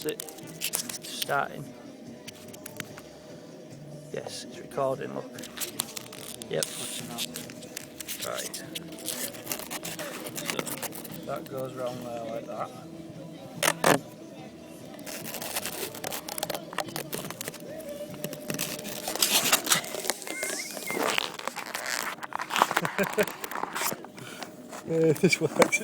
That's it. Starting. Yes, it's recording, look. Yep. Right. So that goes round there like that. Yeah, this works.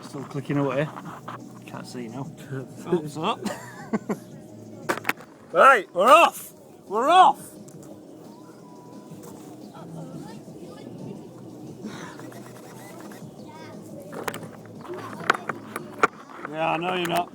Still clicking away. Can't see now. Thumbs up. Right, we're off! We're off! Yeah, I know you're not.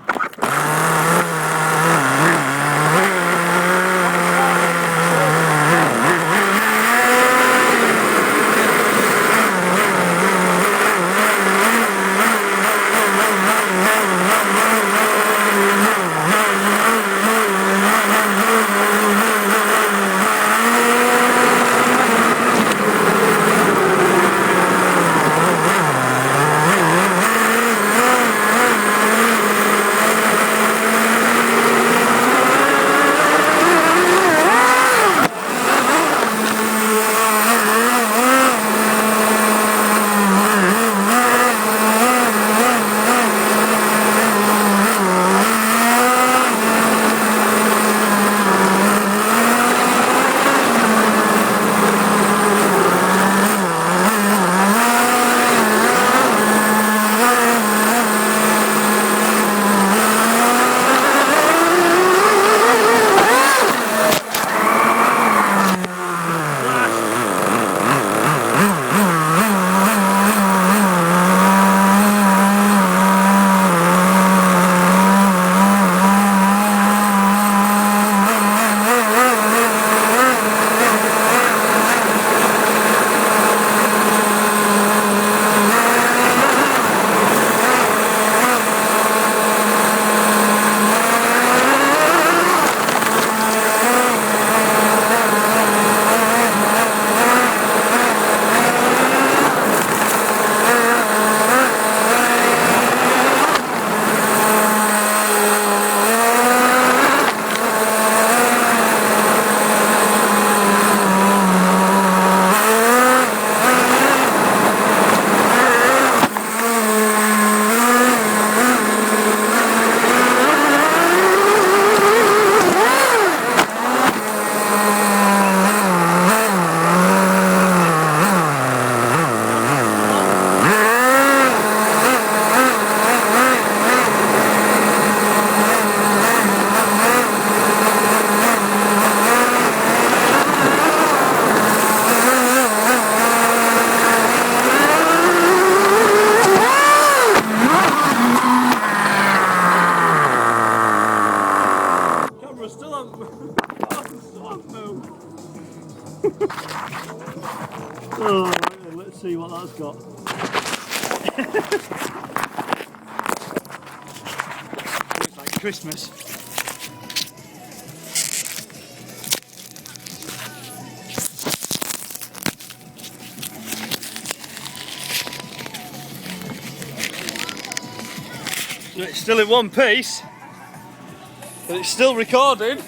Oh, let's see what that's got. Looks like Christmas. So it's still in one piece, but it's still recording.